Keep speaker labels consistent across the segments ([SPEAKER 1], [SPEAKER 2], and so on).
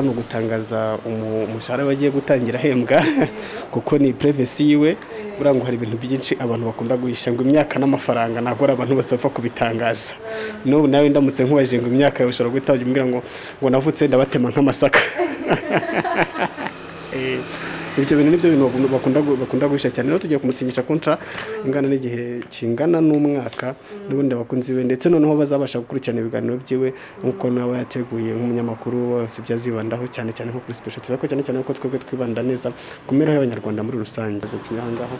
[SPEAKER 1] no gutangaza umushahara bagiye gutangira hembwa kuko ni privacy yiwe burango hari ibintu byinshi abantu bakunda guhisha ngo imyaka n'amafaranga nagora abantu bose bapfa kubitangaza n'ubu nawe ndamutse nkubaje ngo imyaka yoshora gutajya umbwira ngo navutse ndabatema nk'amasaka ibyo bintu nibyo bintu bakunda guhisha cyane. Rero tugiye kumusinyisha kontra ingana n'igihe kingana n'umwaka n'ubundi abakunzi be ndetse noneho bazabasha gukurikirana ibiganiro byiwe nkuko nawe yateguye nk'umunyamakuru wose byazibandaho cyane cyane nko kuri special TV ko cyane cyane ko twebwe twibanda neza kumera y'abanyarwanda muri rusange ziyangaho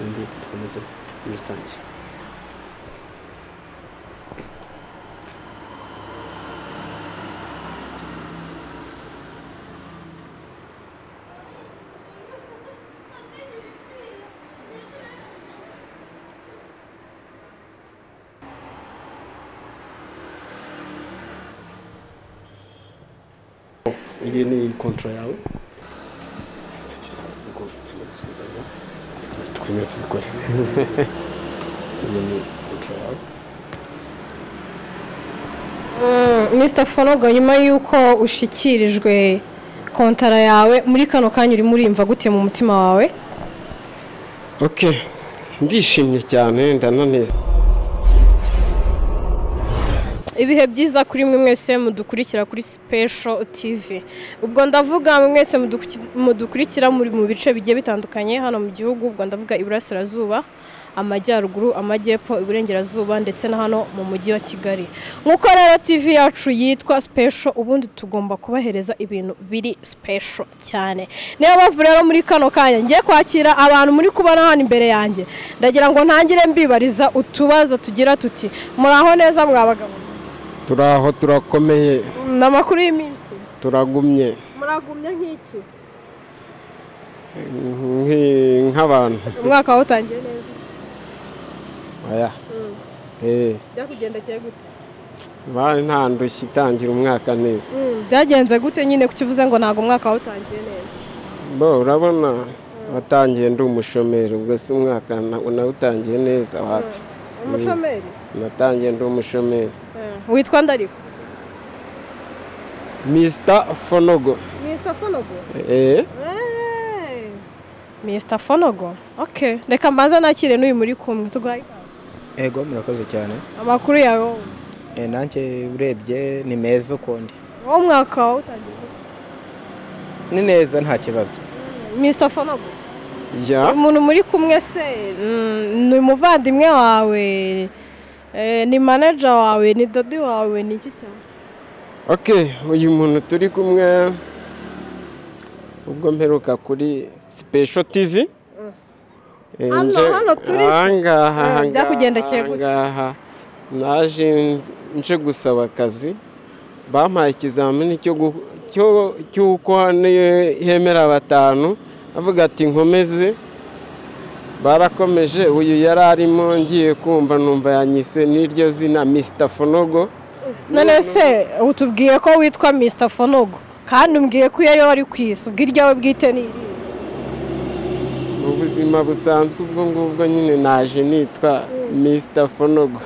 [SPEAKER 1] ndi tukomeze muri rusange. Iyi ni kontra yawe twemeye tubikore. Iyi ni kontra yawe
[SPEAKER 2] Mr. Fonogo, nyuma yuko ushikirijwe kontara yawe muri kano kanya uri murimva gute mu mutima wawe?
[SPEAKER 3] Okay, ndishimye cyane ndananeza.
[SPEAKER 2] Ibihe byiza kuri mwe mwese mudukurikira kuri Special TV. Ubwo ndavuga mwese mudukurikira muri mu bice bigiye bitandukanye hano mu gihugu. Ubwo ndavuga Iburasirazuba, Amajyaruguru, Amajyepfo, Iburengerazuba ndetse na hano mu mujyi wa Kigali. Nkuko rero TV yacu yitwa Special, ubundi tugomba kubahereza ibintu biri special cyane. Niyo mpamvu rero muri kano kanya ngiye kwakira abantu muri kubana hano imbere yanjye. Ndagira ngo ntangire mbibariza utubazo tugira tuti muraho neza mwabagabo?
[SPEAKER 3] Turaho turakomeye.
[SPEAKER 2] Namakuru y'iminsi.
[SPEAKER 3] Turagumye.
[SPEAKER 2] Muragumye nk'iki?
[SPEAKER 3] Nk'abantu.
[SPEAKER 2] Umwaka watangiye neza.
[SPEAKER 3] Aya.
[SPEAKER 2] Byakugendekeye gute?
[SPEAKER 3] Bari nta ndushyi itangira umwaka neza.
[SPEAKER 2] Byagenze gute nyine kukivuze ngo ntago umwaka watangiye neza?
[SPEAKER 3] Bo urabona watangiye ndi umushomeri ubwo se umwaka nawutangiye neza wapi?
[SPEAKER 2] Umushomeri?
[SPEAKER 3] Natangiye ndi umushomeri.
[SPEAKER 2] Witwa ndariko?
[SPEAKER 3] Mr. Fonogo.
[SPEAKER 2] Mr. Fonogo? Mr. Fonogo. Okay. Reka mbanza nakire n'uyu muri kumwe tugwaye.
[SPEAKER 4] Ego murakoze cyane.
[SPEAKER 2] Amakuru yawe?
[SPEAKER 4] Nanjye urebye ni meza ukondi.
[SPEAKER 2] Wo mwaka utangiye.
[SPEAKER 4] Ni neza nta kibazo.
[SPEAKER 2] Mr. Fonogo.
[SPEAKER 3] Ja.
[SPEAKER 2] Umuntu muri kumwe se ni umuvandimwe wawe? Ni manager wawe, ni dadi wawe, ni iki cyane?
[SPEAKER 3] Okay, uyu muntu turi kumwe ubwo mperuka kuri Special TV.
[SPEAKER 2] Hano turi. Byakugendekeye gute?
[SPEAKER 3] Naje nje gusaba akazi. Bampaye ikizamini cy'uko hemera batanu. Avuga ati nkomeze. Barakomeje uyu yari arimo ngiye kumva numva yanyise n'iryo zina Mr. Fonogo.
[SPEAKER 2] None se utubwiye ko witwa Mr. Fonogo kandi umbwiye ko yari wari kwisa ubwiryawe bwite ni iri?
[SPEAKER 3] Ubuzima busanzwe ubwo ngubwo nyine naje nitwa Mr. Fonogo.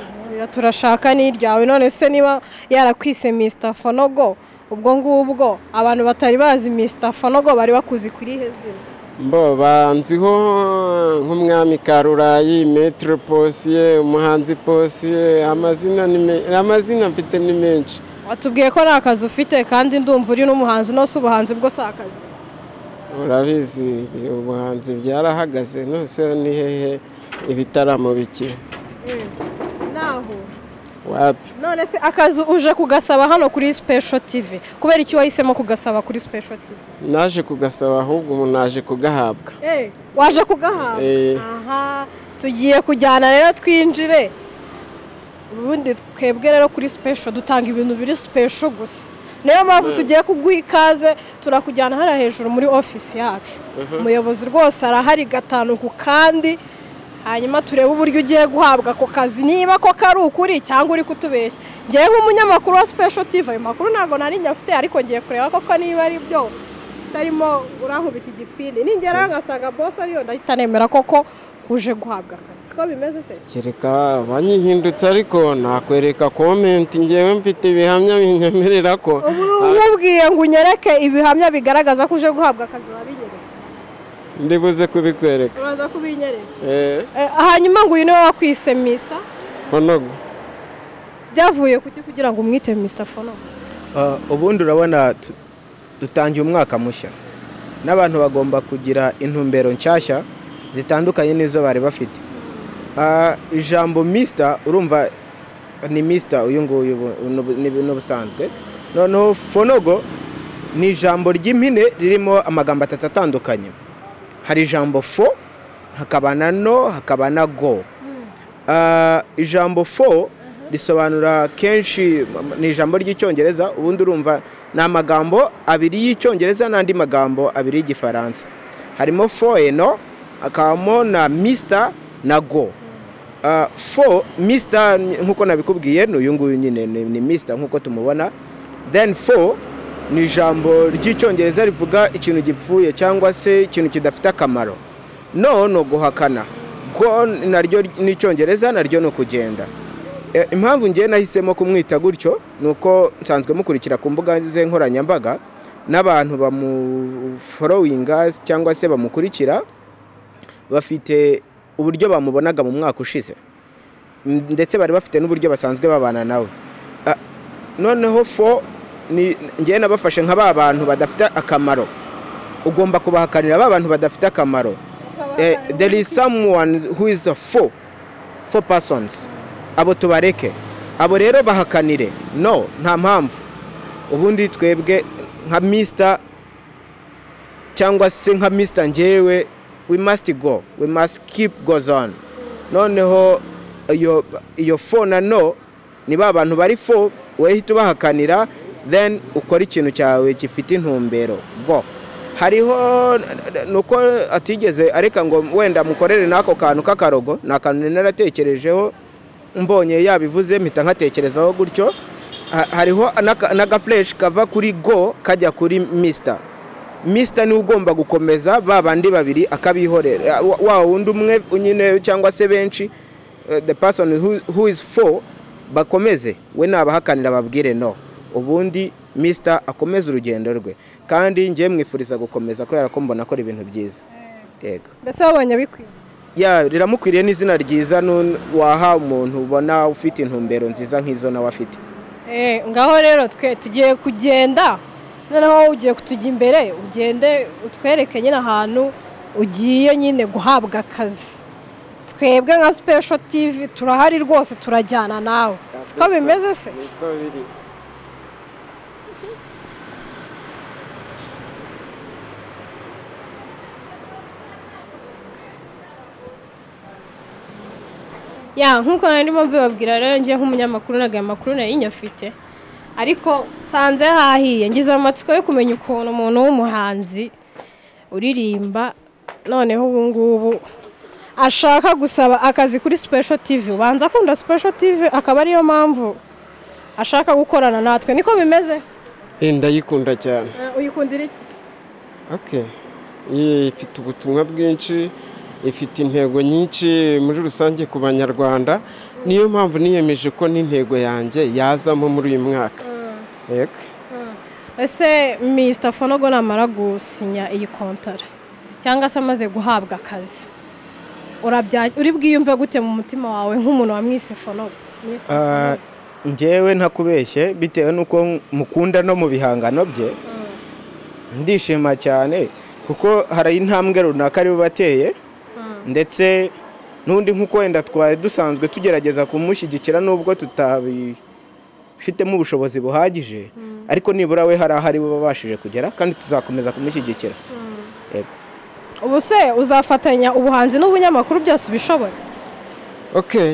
[SPEAKER 2] Turashaka n'iryawe. None se niba yarakwise Mr. Fonogo ubwo ngubwo abantu batari bazi Mr. Fonogo bari bakuzi kuri hezina?
[SPEAKER 3] Mbo banziho nk'umwami Karurayi, Maître Posier, umuhanzi Posier, amazina mfite ni menshi.
[SPEAKER 2] Watubwiye ko nakazi ufite kandi ndumva uri n'umuhanzi no subuhanzi bwo sakazi.
[SPEAKER 3] Urabizi ubuhanzi byarahagaze nose ni hehe ibitaramo biki?
[SPEAKER 2] Naho.
[SPEAKER 3] Wapi?
[SPEAKER 2] None se akazi uje kugasaba hano kuri Special TV. Kubera iki wahisemo kugasaba kuri Special TV?
[SPEAKER 3] Naje kugasaba ahubwo naje kugahabwa.
[SPEAKER 2] Waje kugahabwa? Aha, tugiye kujyana rero twinjire. Ubundi twebwe rero kuri Special dutanga ibintu biri special gusa. Niyo mpamvu tugiye kuguha ikaze turakujyana hara hejuru muri office yacu. Umuyobozi rwose arahari gatanu ku kandi hanyuma turebe uburyo ugiye guhabwa ako kazi niba ko kari ukuri cyangwa uri kutubeshya. Ngiye nk'umunyamakuru wa Special TV ayo makuru ntago nari nyafite ariko ngiye kureba koko niba ari byo utarimo urankubita igipindi ningera ngasanga boss ariyo ndahita nemera koko kuje guhabwa akazi siko bimeze se
[SPEAKER 3] kereka banyihindutse ariko nakwereka comment ngewe mfite ibihamya binyemerera ko
[SPEAKER 2] ubwiye ngo unyereke ibihamya bigaragaza ko uje guhabwa akazi wabinyereka
[SPEAKER 3] ndibuze kubikwereka
[SPEAKER 2] uraza kubinyereka hanyuma ngo uyu niwe wakwise Mr
[SPEAKER 3] Fonogo
[SPEAKER 2] byavuye kuki kugira ngo umwite Mr Fonogo
[SPEAKER 4] ubundi urabona dutangiye umwaka mushya n'abantu bagomba kugira intumbero nshyashya zitandukanye n'izo bari bafite ijambo Mr urumva ni Mr uyu nguyu n'ubusanzwe noneho Fonogo ni ijambo ry'impine ririmo amagambo atatu atandukanye hari ijambo fo hakaba na no hakaba na go ijambo fo risobanura kenshi ni ijambo ry'icyongereza ubundi urumva ni amagambo abiri y'icyongereza n'andi magambo abiri y'igifaransa harimo fo no hakabamo na Mr na go fo Mr nk'uko nabikubwiye n'uyu nguyu nyine ni Mr nk'uko tumubona then fo ni ijambo ry'icyongereza rivuga ikintu gipfuye cyangwa se ikintu kidafite akamaro no guhakana go naryo n'icyongereza naryo no kugenda impamvu ngiye nahisemo kumwita gutyo nuko nsanzwe mukurikira ku mbuga ze nkoranyambaga n'abantu bamufollowinga cyangwa se bamukurikira bafite uburyo bamubonaga mu mwaka ushize ndetse bari bafite n'uburyo basanzwe babana nawe noneho fo ngiye nabafashe nka ba bantu badafite akamaro ugomba kubahakanira ba bantu badafite akamaro there is someone who is a four persons abo tubareke abo rero bahakanire no nta mpamvu ubundi twebwe nka Mr cyangwa se nka Mr ngewe we must go we must keep goes on noneho iyo phone no ni ba bantu bari fo we hita bahakanira then ukora ikintu cyawe gifite intumbero go hariho nuko atigeze areka ngo wenda mukorere nako kantu kakarogo nakantu naratekerejeho mbonye yabivuze mpita nkatekerezaho gutyo hariho naga flash kava kuri go kajya kuri Mr ni ugomba gukomeza babandi babiri akabihorera wa wundi umwe nyine cyangwa se benshi the person who is for bakomeze we nabahakanira babwire no ubundi Mr akomeza urugendo rwe kandi ngiye mwifuriza gukomeza kubera ko mbona ko ibintu byiza yego
[SPEAKER 2] mbese wabonye bikwiye
[SPEAKER 4] riramukwiriye n'izina ryiza waha umuntu ubona ufite intumbero nziza nk'izo nawe afite
[SPEAKER 2] ngaho rero twe tugiye kugenda noneho ugiye kutujya imbere ugende utwereke nyine ahantu ugiye nyine guhabwa akazi twebwe nka Special TV turahari rwose turajyana nawe siko bimeze se nkuko narimo mbibabwira rero ngiye nk'umunyamakuru nagaye amakuru nari nyafite ariko nsanze hahiye ngize amatsiko yo kumenya ukuntu umuntu w'umuhanzi uririmba noneho ubu ngubu ashaka gusaba akazi kuri Special TV ubanza akunda Special TV akaba ariyo mpamvu ashaka gukorana natwe niko bimeze
[SPEAKER 3] ndayikunda cyane
[SPEAKER 2] uyikundira iki
[SPEAKER 3] ifite ubutumwa bwinshi ifite intego nyinshi muri rusange ku banyarwanda niyo mpamvu niyemeje ko n'intego yanjye yazamo muri uyu mwaka
[SPEAKER 2] ese Mr Fonogo namara gusinya iyi kontara cyangwa se amaze guhabwa akazi uri bwiyumve gute mu mutima wawe nk'umuntu wamwise Fonogo
[SPEAKER 4] ngewe ntakubeshye bitewe n'uko mukunda no mu bihangano bye ndishima cyane kuko hari intambwe runaka ari bateye ndetse n'undi nk'uko wenda twari dusanzwe tugerageza kumushyigikira nubwo tutabifitemo ubushobozi buhagije ariko nibura we hari ahari babashije kugera kandi tuzakomeza kumushyigikira
[SPEAKER 2] ubu se uzafatanya ubuhanzi n'ubunyamakuru byose ubishoboye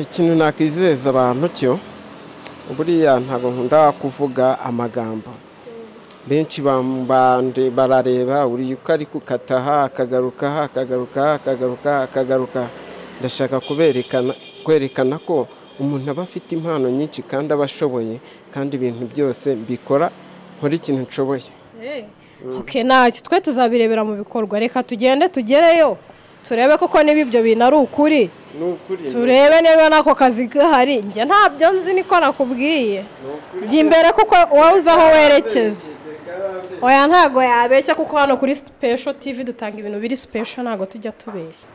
[SPEAKER 3] ikintu nakizeza abantu cyo buriya ntabwo nkunda kuvuga amagambo benshi barareba uri uko ari kukataha akagaruka ndashaka kwerekana ko umuntu aba afite impano nyinshi kandi aba ashoboye kandi ibintu byose mbikora nkora ikintu nshoboye
[SPEAKER 2] okay ntacyo twe tuzabirebera mu bikorwa reka tugende tugereyo turebe koko niba ibyo bintu ari ukuri turebe niba nako kazi gahari njye ntabyo nzi niko nakubwiye jya imbere kuko wowe uzi aho werekeza oya ntago yabeshya kuko hano kuri Special TV dutanga ibintu biri special ntago tujya tubeshya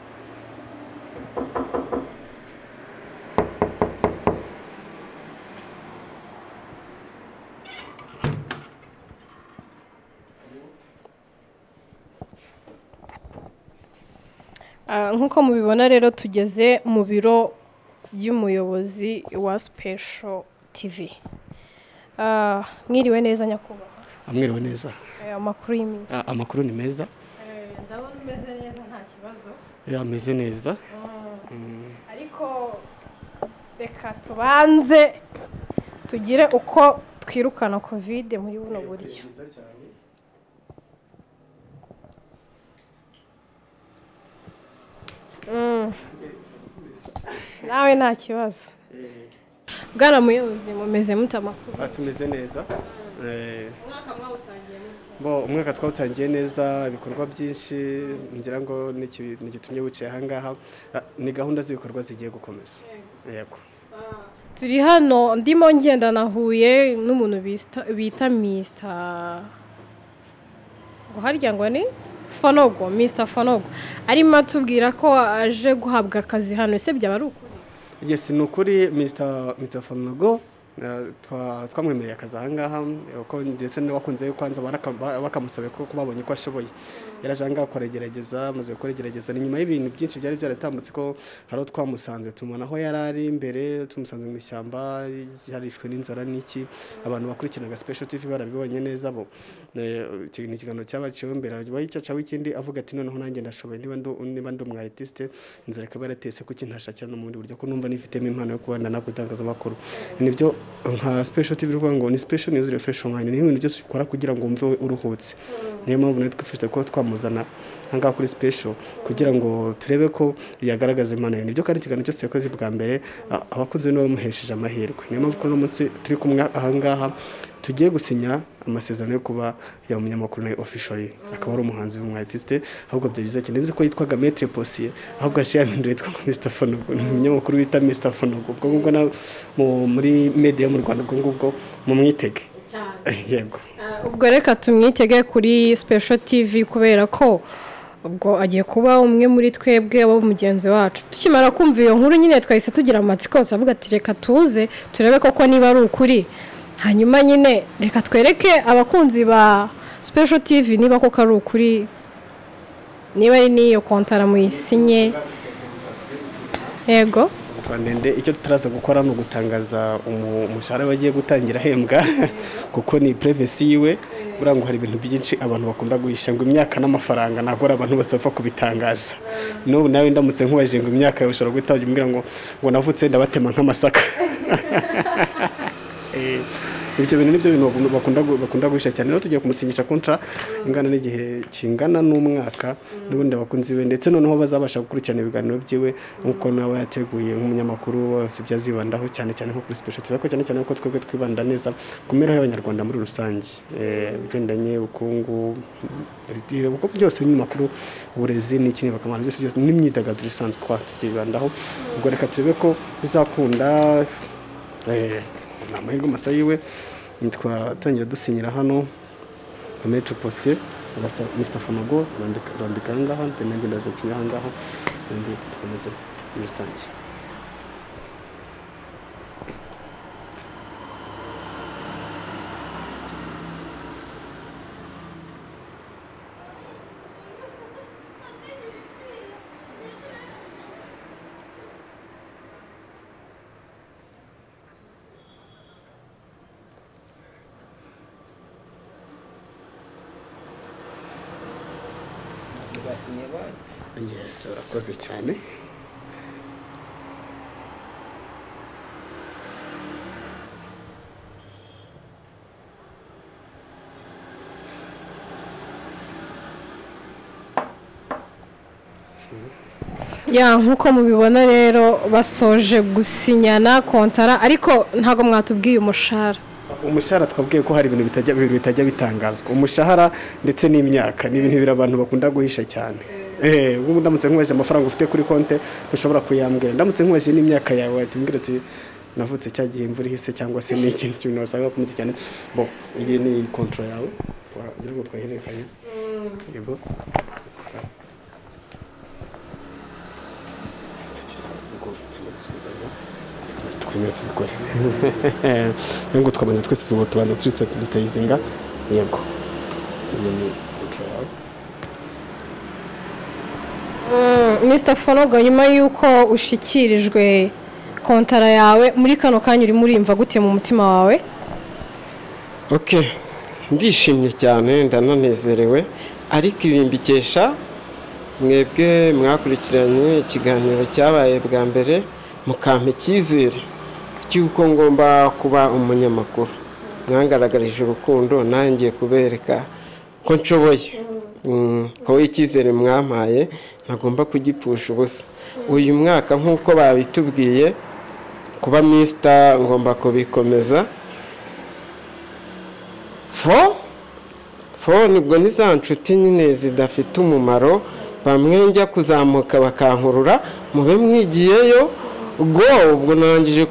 [SPEAKER 2] nk'uko mubibona rero tugeze mu biro by'umuyobozi wa Special TV mwiriwe neza nyakubahwa
[SPEAKER 1] amwiriwe neza
[SPEAKER 2] amakuru y'iminsi
[SPEAKER 1] amakuru ni meza
[SPEAKER 2] ndabona umeze neza nta kibazo
[SPEAKER 1] ameze neza
[SPEAKER 2] ariko reka tubanze tugire uko twirukana covid muri buno buryo nawe nta kibazo bwana muyobozi mumeze mute amakuru
[SPEAKER 1] tumeze neza
[SPEAKER 2] umwaka mwawutangiye mute
[SPEAKER 1] umwaka twawutangiye neza ibikorwa byinshi ngira ngo n'igitumye wicaye ahangaha ni gahunda z'ibikorwa zigiye gukomeza yego
[SPEAKER 2] turi hano ndimo ngenda nahuye n'umuntu bita Mr. ngo harya ngo ni Fanogo Mr. Fanogo arimo atubwira ko aje guhabwa akazi hano ese byaba ari ukuri
[SPEAKER 1] yes ni ukuri Mr. Fanogo twamwemereye akazi ahangaha ndetse n'abakunze yo kwanza bakamusabe ko babonye ko ashoboye yaraje ahangaha kuregerageza amaze kuregerageza ni nyuma y'ibintu byinshi byari byaratambutse ko hari twamusanze tumubona aho yari ari imbere tumusanze mu ishyamba yarishwe n'inzara n'iki abantu bakurikiranaga Special TV barabibonye neza bo ni ikiganiro cyabaciwe imbere wayicaca w'ikindi avuga ati noneho nanjye ndashoboye niba ndi umu artiste inzara ikaba yaratese kuki ntashakira no mu bundi buryo ko numva nifitemo impano yo kubana no gutangazamakuru nibyo nka Special TV ruvuga ngo ni special news reflection line ni ibintu byose ukora kugira ngo umve uruhutse niyo mpamvu natwe ko twamuzana hanga kuri Special kugira ngo turebe ko yagaragaza impano ye nibyo kandi ikiganiro cyose yakoze bwa mbere abakunze no bamuhesheje amahirwe niyo mpamvu ko no munsi turi kumwe ahangaha tugiye gusinya amasezerano yo kuba ya umunyamakuru na officially akaba ari umuhanzi w'umwartiste ahubwo byagize cyane nzi ko yitwaga Maître Possier ahubwo ashiyamindu yitwa Mr. Fanogo ni umunyamakuru bita Mr. Fanogo ubwo ngubwo na muri media mu Rwanda ubwo ngubwo mu mwitege yego
[SPEAKER 2] ubwo reka tumwitege kuri Special TV kubera ko ubwo agiye kuba umwe muri twebwe abo mugenzi wacu tukimara kumva iyo nkuru nyine twahise tugira amatsiko turavuga ati reka tuze turebe koko niba ari ukuri hanyuma nyine reka twereke abakunzi ba Special TV niba koko ari ukuri niba ari niyo kontara muyisinye yego
[SPEAKER 1] ndende icyo turaza gukora no gutangaza umushahara bagiye gutangira hembwa kuko ni privacy yiwe burango hari ibintu byinshi abantu bakunda guhisha ngo imyaka n'amafaranga nagora abantu bose bapfa kubitangaza no nawe ndamutse nkubaje ngo imyaka ushobora gutajya umbwira ngo navutse ndabatema nk'amasaka ibyo bintu nibyo bintu bakunda guhisha cyane rero tugiye kumusinyisha kontra ingana n'igihe kingana n'umwaka n'ubundi abakunzi we ndetse noneho bazabasha gukurikirana ibiganiro byiwe nk'uko nawe yateguye nk'umunyamakuru wose byazibandaho cyane cyane nko kuri Special TV cyane cyane ko twebwe twibanda neza ku mibereho y'abanyarwanda muri rusange bigendanye ubukungu uko byose binyamakuru uburezi n'ikindi bakamara byose n'imyidagaduro isanzwe twibandaho ubwo reka turebe ko bizakunda amahirwe masa yiwe twatangira dusinyira hano Maître Possier Mr. Fanogo randika ngaha nanjye ndazasinya ngaha ndi tukomeze muri rusange yes urakoze cyane
[SPEAKER 2] nkuko mubibona rero basoje gusinyana kontara ariko ntago mwatubwiye umushahara
[SPEAKER 1] umushahara twabwiye ko hari ibintu bitajya bitangazwa, umushahara ndetse n'imyaka ni ibintu bibiri abantu bakunda guhisha cyane. Ubu ndamutse nkubajije amafaranga ufite kuri konti ntushobora kuyambwira, ndamutse nkubajije n'imyaka yawe watumbwira ati navutse cya gihe imvura ihise cyangwa se n'ikindi kintu wasanga bakunze cyane. Bo iyi ni kontra yawe wagira ngo twahererekanye. Yego twemere tubikore. Ngo twabanza twese tubanza turisanitayizinga. Yego iyi ni kontra yawe.
[SPEAKER 2] Mr. Fonogo, nyuma y'uko ushikirijwe kontara yawe muri kano kanya urimo urimva gute mu mutima wawe?
[SPEAKER 3] Okay, ndishimye cyane ndananezerewe, ariko ibimbikesha mwebwe mwakurikiranye ikiganiro cyabaye bwa mbere mukampa icyizere cy'uko ngomba kuba umunyamakuru. Mwangaragarije urukundo nanjye kubereka ko nshoboye. Ko icyizere mwampaye ntagomba kugipfusha ubusa. Uyu mwaka nk'uko babitubwiye kuba Mr. ngomba kubikomeza. Nibwo niza nshuti nyine zidafite umumaro bamwe njya kuzamuka bakankurura mube mwigiyeyo ubwo narangije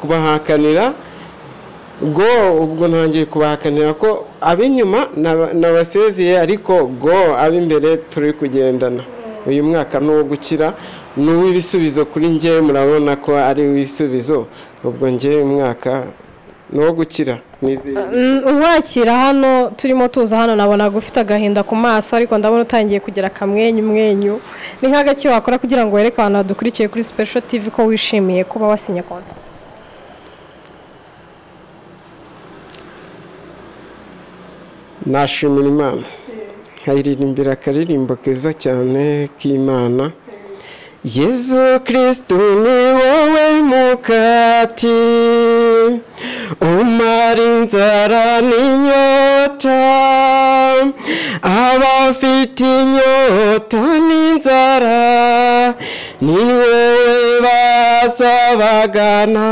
[SPEAKER 3] kubahakanira ko ab'inyuma nabasezeye, ariko ab'imbere turi kugendana. Uyu mwaka n'uwo gukira n'uw'ibisubizo kuri njye, murabona ko ari uw'ibisubizo. Ubwo njye umwaka n'uwo gukira.
[SPEAKER 2] Uwakira hano turimo tuza hano nabona gufite agahinda ku maso, ariko ndabona utangiye kugira akamwenyu. Ni nk'agaki wakora kugira ngo wereke abantu badukurikiye kuri Special TV ko wishimiye kuba wasinye konti?
[SPEAKER 3] Nashimira Imana, nkayiririmbira akaririmbo keza cyane k'Imana. Yesu Kristo ni wowe mukati umara inzara n'inyota, abafite inyota n'inzara ni wowe bazabagana.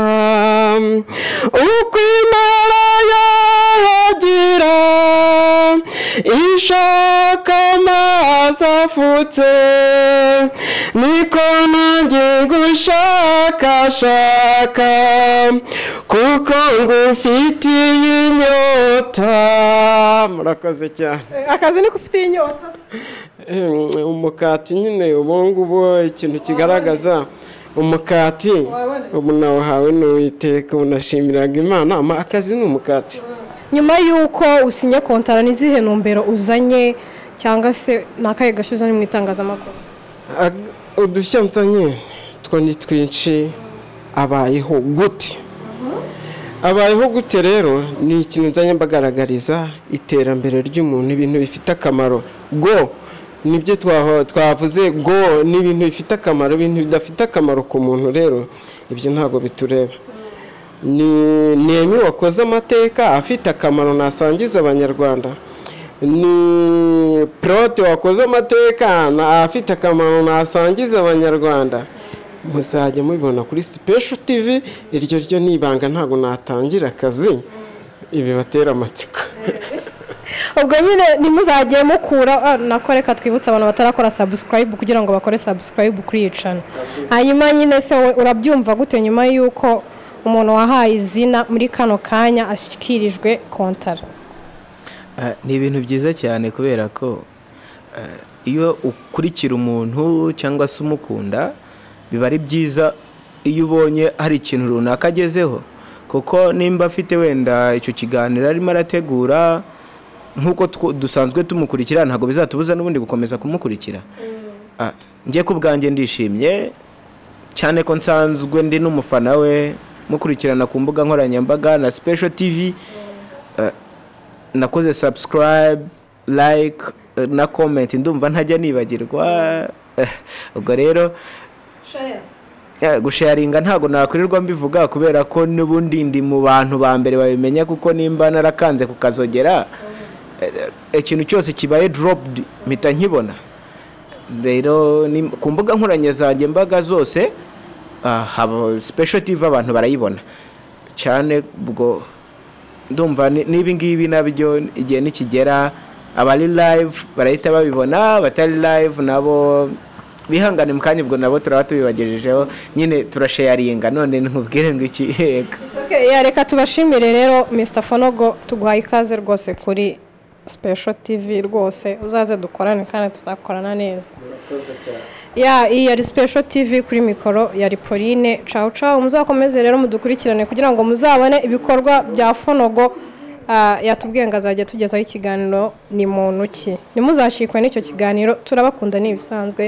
[SPEAKER 3] Uko Imana yahagira ishaka amazi afutse, niko nanjye ngushakashaka kuko ngufitiye inyota. Murakoze cyane.
[SPEAKER 2] Akazi niko ufitiye inyota?
[SPEAKER 3] Umukati nyine ubu ngubu ikintu kigaragaza umukati ubu nawuhawe n'Uwiteka, unashimiraga Imana. Akazi ni umukati.
[SPEAKER 2] Nyuma y'uko usinye kontara n'izihe ntumbero uzanye cyangwa se nakaye gashuza mu itangazamakuru?
[SPEAKER 3] Udushya nzanye two ni twinshi. Abayeho gute? Abayeho gute rero ni ikintu nzanye mbagaragariza iterambere ry'umuntu, ibintu bifite akamaro. Nibyo twavuze n'ibintu bifite akamaro. Ibintu bidafite akamaro ku muntu rero ibyo ntabwo bitureba. Ni wakoze amateka afite akamaro nasangiza abanyarwanda. Ni prote wakoze amateka afite akamaro nasangiza abanyarwanda. Muzajya mubibona kuri Special TV. Iryo ryo nibanga ntago natangira akazi ibi batera amatsiko.
[SPEAKER 2] Ubwo nyine nimuzajye mukura nakoreka twibutsa abantu batarakora subscribe kugira ngo bakore subscribe kuri Icyo. Hanyuma nyine se urabyumva gute nyuma y'uko umuntu wahaye izina muri kano kanya ashyikirijwe kontara?
[SPEAKER 4] Ni ibintu byiza cyane kubera ko iyo ukurikira umuntu cyangwa se umukunda biba ari byiza iyo ubonye hari ikintu runaka agezeho, kuko nimba afite wenda icyo kiganiro arimo arategura nk'uko dusanzwe tumukurikira ntabwo bizatubuza n'ubundi gukomeza kumukurikira. Njye ku bwanjye ndishimye cyane ko nsanzwe ndi n'umufana we, mukurikirana ku mbuga nkoranyambaga na Special TV. Nakoze subscribe, like na comment, ndumva ntajya nibagirwa. Ubwo rero gusharinga ntago nakwirirwa mbivuga kubera ko n'ubundi ndi mu bantu ba mbere babimenya, kuko nimba narakanze kukazogera ikintu cyose kibaye dropped mpita nkibona. Rero ku mbuga nkoranya zanjye mbaga zose haba Special TV abantu barayibona cyane. Ubwo ndumva n'ibi ngibi nabyo igihe nikigera abari live barahita babibona, abatari live nabo bihangane mu kanya ubwo nabo turaba tubibagejejeho nyine turasharinga. None nkubwire ngo iki yego.
[SPEAKER 2] Reka tubashimire rero Mr Fonogo, tuguhaye ikaze rwose kuri Special TV rwose, uzaze dukorane kandi tuzakorana neza. Iyi yari Special TV kuri mikoro yari Pauline. Ciao ciao, muzakomeze rero mudukurikirane kugira ngo muzabone ibikorwa bya Fonogo. Yatubwiye ngo azajya tugezaho ikiganiro ni muntu ki, nimuzashikwe n'icyo kiganiro, turabakunda n'ibisanzwe.